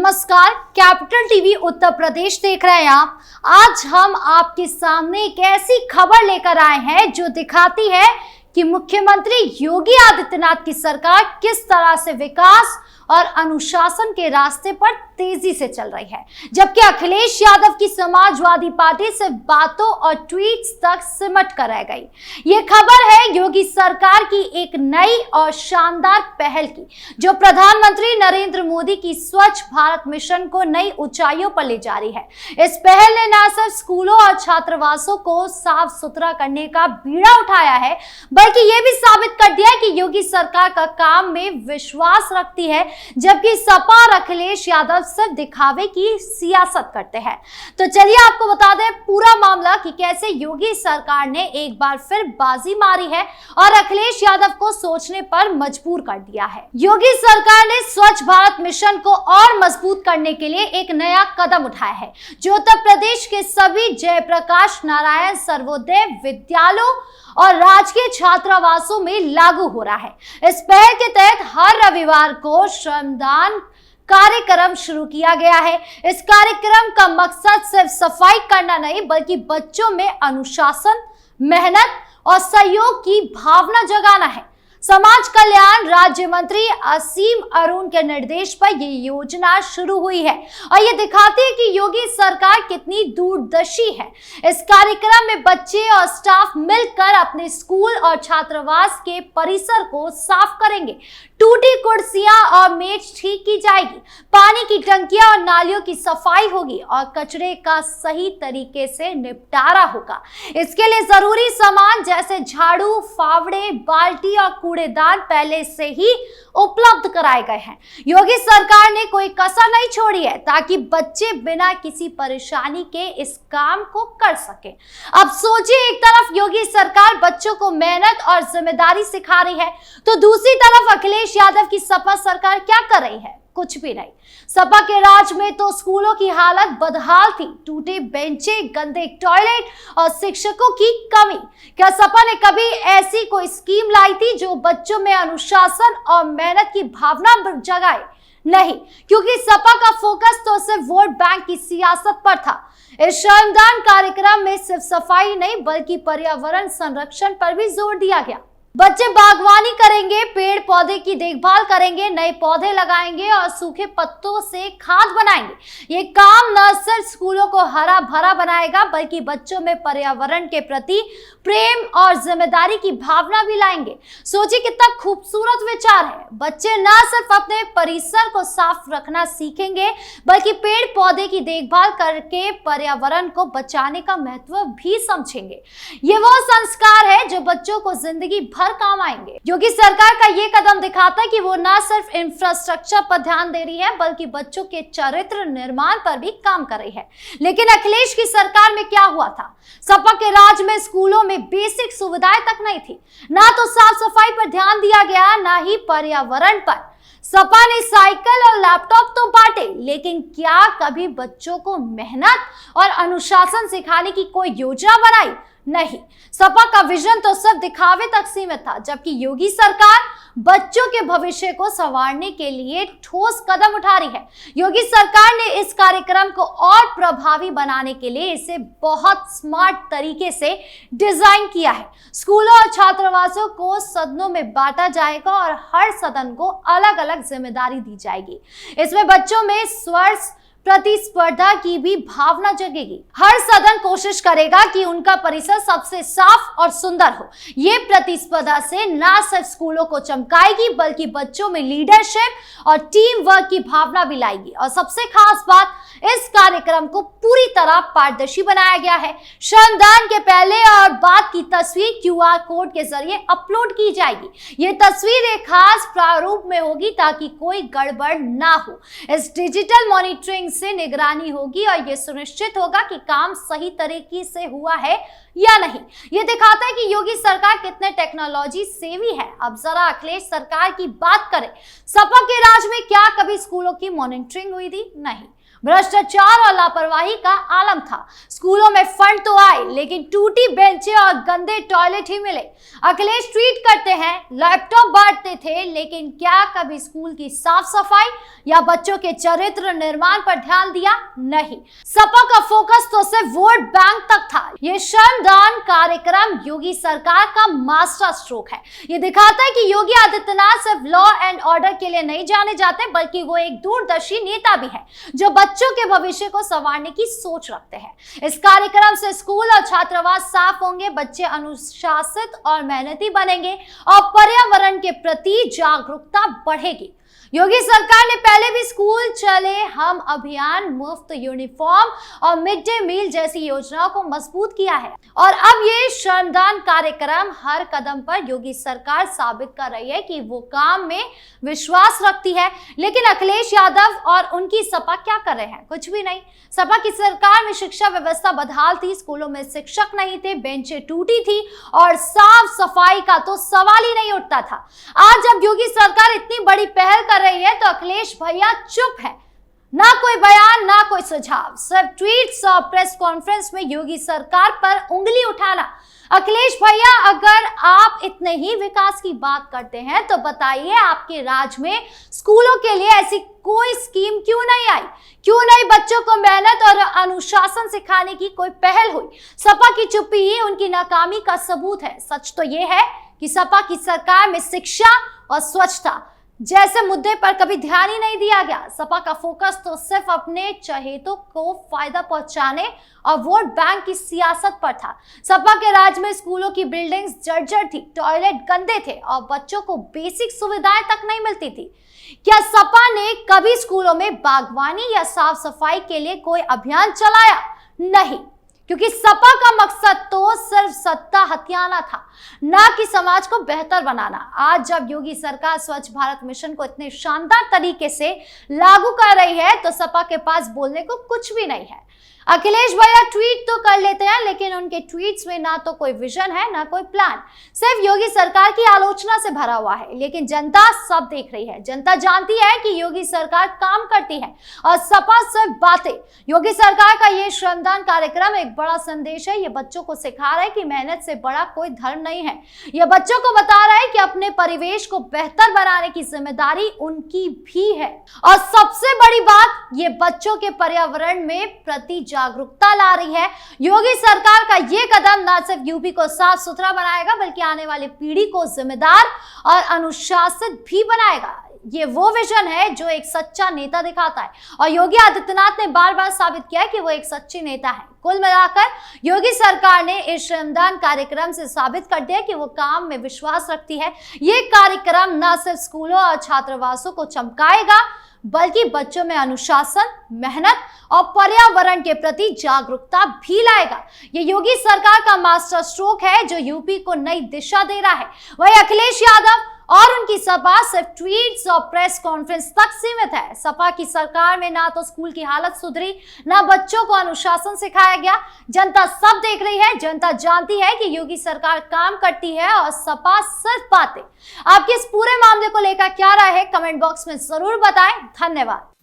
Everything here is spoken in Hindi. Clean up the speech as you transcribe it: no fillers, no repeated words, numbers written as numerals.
नमस्कार, कैपिटल टीवी उत्तर प्रदेश देख रहे हैं आप। आज हम आपके सामने एक ऐसी खबर लेकर आए हैं जो दिखाती है कि मुख्यमंत्री योगी आदित्यनाथ की सरकार किस तरह से विकास और अनुशासन के रास्ते पर तेजी से चल रही है, जबकि अखिलेश यादव की समाजवादी पार्टी सिर्फ बातों और ट्वीट्स तक सिमट कर रह गई। ये खबर है योगी सरकार की एक नई और शानदार पहल की, जो प्रधानमंत्री नरेंद्र मोदी की स्वच्छ भारत मिशन को नई ऊंचाइयों पर ले जा रही है। इस पहल ने न सिर्फ स्कूलों और छात्रावासों को साफ सुथरा करने का बीड़ा उठाया है, बल्कि ये भी साबित कर दिया है कि योगी सरकार का काम में विश्वास रखती है, जबकि सपा और अखिलेश यादव सिर्फ दिखावे की सियासत करते हैं। तो चलिए आपको बता दें पूरा मामला कि कैसे योगी सरकार ने एक बार फिर बाजी मारी है और अखिलेश यादव को सोचने पर मजबूर कर दिया है। योगी सरकार ने स्वच्छ भारत मिशन को और मजबूत करने के लिए एक नया कदम उठाया है, जो उत्तर प्रदेश के सभी जयप्रकाश नारायण सर्वोदय विद्यालयों और राजकीय छात्रावासों में लागू हो रहा है। इस पहल के तहत हर रविवार को श्रमदान कार्यक्रम शुरू किया गया है। इस कार्यक्रम का मकसद सिर्फ सफाई करना नहीं, बल्कि बच्चों में अनुशासन, मेहनत और सहयोग की भावना जगाना है। समाज कल्याण राज्य मंत्री असीम अरुण के निर्देश पर यह योजना शुरू हुई है और यह दिखाती है कि योगी सरकार कितनी दूरदर्शी है। इस कार्यक्रम में बच्चे और स्टाफ मिलकर अपने स्कूल और छात्रावास के परिसर को साफ करेंगे, टूटी कुर्सियां और मेज ठीक की जाएगी, पानी की टंकियां और नालियों की सफाई होगी और कचरे का सही तरीके से निपटारा होगा। इसके लिए जरूरी सामान जैसे झाड़ू, फावड़े, बाल्टी और कूड़ेदान पहले से ही उपलब्ध कराए गए हैं। योगी सरकार ने कोई कसर नहीं छोड़ी है ताकि बच्चे बिना किसी परेशानी के इस काम को कर सके। अब सोचिए, एक तरफ योगी सरकार बच्चों को मेहनत और जिम्मेदारी सिखा रही है, तो दूसरी तरफ अखिलेश यादव की सपा सरकार क्या कर रही है? कुछ भी नहीं। सपा के राज में तो स्कूलों की हालत बदहाल थी, टूटे बेंचे, गंदे टॉयलेट और शिक्षकों की कमी। क्या सपा ने कभी ऐसी कोई स्कीम लाई थी जो बच्चों में अनुशासन और मेहनत की भावना जगाए? नहीं, क्योंकि सपा का फोकस तो सिर्फ वोट बैंक की सियासत पर था। इस श्रमदान कार्यक्रम में सिर्फ सफाई नहीं, बल्कि पर्यावरण संरक्षण पर भी जोर दिया गया। बच्चे बागवानी करेंगे, पेड़ पौधे की देखभाल करेंगे, नए पौधे लगाएंगे और सूखे पत्तों से खाद बनाएंगे। ये काम न सिर्फ स्कूलों को हरा भरा बनाएगा, बल्कि बच्चों में पर्यावरण के प्रति प्रेम और जिम्मेदारी की भावना भी लाएंगे। सोचिए कितना खूबसूरत विचार है। बच्चे न सिर्फ अपने परिसर को साफ रखना सीखेंगे, बल्कि पेड़ पौधे की देखभाल करके पर्यावरण को बचाने का महत्व भी समझेंगे। ये वो संस्कार है जो बच्चों को जिंदगी भर काम आएंगे। योगी सरकार का ये कदम दिखाता है कि वो न सिर्फ इंफ्रास्ट्रक्चर पर ध्यान दे रही है, बल्कि बच्चों के चरित्र निर्माण पर भी काम कर रही है। लेकिन अखिलेश की सरकार में क्या हुआ था? सपा के राज में स्कूलों में बेसिक सुविधाएं तक नहीं थी। ना तो साफ सफाई पर ध्यान दिया गया, ना ही पर्यावरण पर। सपा ने साइकिल और लैपटॉप तो बांटे, लेकिन क्या कभी बच्चों को मेहनत और अनुशासन सिखाने की कोई योजना बनाई? नहीं। सपा का विजन तो सिर्फ दिखावे तक सीमित था, जबकि योगी सरकार बच्चों के भविष्य को संवारने के लिए ठोस कदम उठा रही है। योगी सरकार ने इस कार्यक्रम को और प्रभावी बनाने के लिए इसे बहुत स्मार्ट तरीके से डिजाइन किया है। स्कूलों और छात्रावासों को सदनों में बांटा जाएगा और हर सदन को अलग अलग जिम्मेदारी दी जाएगी। इसमें बच्चों में स्वर्स प्रतिस्पर्धा की भी भावना जगेगी। हर सदन कोशिश करेगा कि उनका परिसर सबसे साफ और सुंदर हो। ये प्रतिस्पर्धा से न सिर्फ स्कूलों को चमकाएगी, बल्कि बच्चों में लीडरशिप और टीम वर्क की भावना भी लाएगी। और सबसे खास बात, इस कार्यक्रम को पूरी तरह पारदर्शी बनाया गया है। श्रमदान के पहले और बाद की तस्वीर QR कोड के जरिए अपलोड की जाएगी। ये तस्वीर एक खास प्रारूप में होगी ताकि कोई गड़बड़ ना हो। इस डिजिटल मॉनिटरिंग से निगरानी होगी और यह सुनिश्चित होगा कि काम सही तरीके से हुआ है या नहीं। यह दिखाता है कि योगी सरकार कितने टेक्नोलॉजी सेवी है। अब जरा अखिलेश सरकार की बात करें। सपा के राज में क्या कभी स्कूलों की मॉनिटरिंग हुई थी? नहीं। भ्रष्टाचार और लापरवाही का आलम था। स्कूलों में फंड तो आए लेकिन टूटी बेंचें और गंदे टॉयलेट ही मिले। अखिलेश ट्वीट करते हैं, लैपटॉप बांटते थे, लेकिन क्या कभी स्कूल की साफ सफाई या बच्चों के चरित्र निर्माण पर ध्यान दिया? नहीं। सपा का फोकस तो सिर्फ वोट बैंक तक था। ये श्रमदान कार्यक्रम योगी सरकार का मास्टर स्ट्रोक है। ये दिखाता है कि योगी आदित्यनाथ सिर्फ लॉ एंड ऑर्डर के लिए नहीं जाने जाते, बल्कि वो एक दूरदर्शी नेता भी है जो बच्चों के भविष्य को संवारने की सोच रखते हैं। इस कार्यक्रम से स्कूल और छात्रावास साफ होंगे, बच्चे अनुशासित और मेहनती बनेंगे और पर्यावरण के प्रति जागरूकता बढ़ेगी। योगी सरकार ने पहले भी स्कूल चले हम अभियान, मुफ्त यूनिफॉर्म और मिड डे मील जैसी योजनाओं को मजबूत किया है और अब ये श्रमदान कार्यक्रम हर कदम पर योगी सरकार साबित कर रही है कि वो काम में विश्वास रखती है। लेकिन अखिलेश यादव और उनकी सपा क्या कर रहे हैं? कुछ भी नहीं। सपा की सरकार में शिक्षा व्यवस्था बदहाल थी, स्कूलों में शिक्षक नहीं थे, बेंचें टूटी थी और साफ सफाई का तो सवाल ही नहीं उठता था। आज जब योगी सरकार इतनी बड़ी पहल कर रही है तो अखिलेश भैया चुप है। ना कोई बयान, ना कोई सुझाव, सिर्फ ट्वीट्स और प्रेस कॉन्फ्रेंस में योगी सरकार पर उंगली उठाना। अखिलेश भैया, अगर आप इतने ही विकास की बात करते हैं तो बताइए आपके राज में स्कूलों के लिए ऐसी कोई स्कीम क्यों नहीं आई? क्यों नहीं बच्चों को मेहनत और अनुशासन सिखाने की कोई पहल हुई? सपा की चुप्पी ही उनकी नाकामी का सबूत है। सच तो यह है कि सपा की सरकार में शिक्षा और स्वच्छता जैसे मुद्दे पर कभी ध्यान ही नहीं दिया गया। सपा का फोकस तो सिर्फ अपने चहेतों को फायदा पहुंचाने और वोट बैंक की सियासत पर था। सपा के राज में स्कूलों की बिल्डिंग्स जर्जर थी, टॉयलेट गंदे थे और बच्चों को बेसिक सुविधाएं तक नहीं मिलती थी। क्या सपा ने कभी स्कूलों में बागवानी या साफ सफाई के लिए कोई अभियान चलाया? नहीं, क्योंकि सपा का मकसद तो सिर्फ सत्ता हथियाना था, ना कि समाज को बेहतर बनाना। आज जब योगी सरकार स्वच्छ भारत मिशन को इतने शानदार तरीके से लागू कर रही है तो सपा के पास बोलने को कुछ भी नहीं है। अखिलेश भैया ट्वीट तो कर लेते हैं, लेकिन उनके ट्वीट्स में ना तो कोई विजन है, ना कोई प्लान, सिर्फ योगी सरकार की आलोचना से भरा हुआ है। लेकिन जनता सब देख रही है। जनता जानती है कि योगी सरकार काम करती है और सपा सिर्फ बातें। योगी सरकार का ये श्रमदान कार्यक्रम एक बड़ा संदेश है। ये बच्चों को सिखा रहा है कि मेहनत से बड़ा कोई धर्म नहीं है। यह बच्चों को बता रहा है कि अपने परिवेश को बेहतर बनाने की जिम्मेदारी उनकी भी है। और सबसे बड़ी बात, ये बच्चों के पर्यावरण में प्रति जागरूकता ला रही है। योगी सरकार का ये कदम न सिर्फ यूपी को साफ सुथरा बनाएगा, बल्कि आने वाली पीढ़ी को जिम्मेदार और अनुशासित भी बनाएगा। ये वो विजन है जो एक सच्चा नेता दिखाता है और योगी आदित्यनाथ ने बार बार साबित किया है कि वो एक सच्चे नेता है। कुल मिलाकर योगी सरकार ने इस श्रमदान कार्यक्रम से साबित कर दिया कि वो काम में विश्वास रखती है। ये कार्यक्रम न सिर्फ स्कूलों और छात्रावासों को चमकाएगा, बल्कि बच्चों में अनुशासन, मेहनत और पर्यावरण के प्रति जागरूकता भी लाएगा। ये योगी सरकार का मास्टर स्ट्रोक है जो यूपी को नई दिशा दे रहा है। वही अखिलेश यादव और उनकी सपा सिर्फ ट्वीट्स और प्रेस कॉन्फ्रेंस तक सीमित है। सपा की सरकार में ना तो स्कूल की हालत सुधरी, ना बच्चों को अनुशासन सिखाया गया। जनता सब देख रही है। जनता जानती है कि योगी सरकार काम करती है और सपा सिर्फ बातें। आपके इस पूरे मामले को लेकर क्या राय है, कमेंट बॉक्स में जरूर बताएं। धन्यवाद।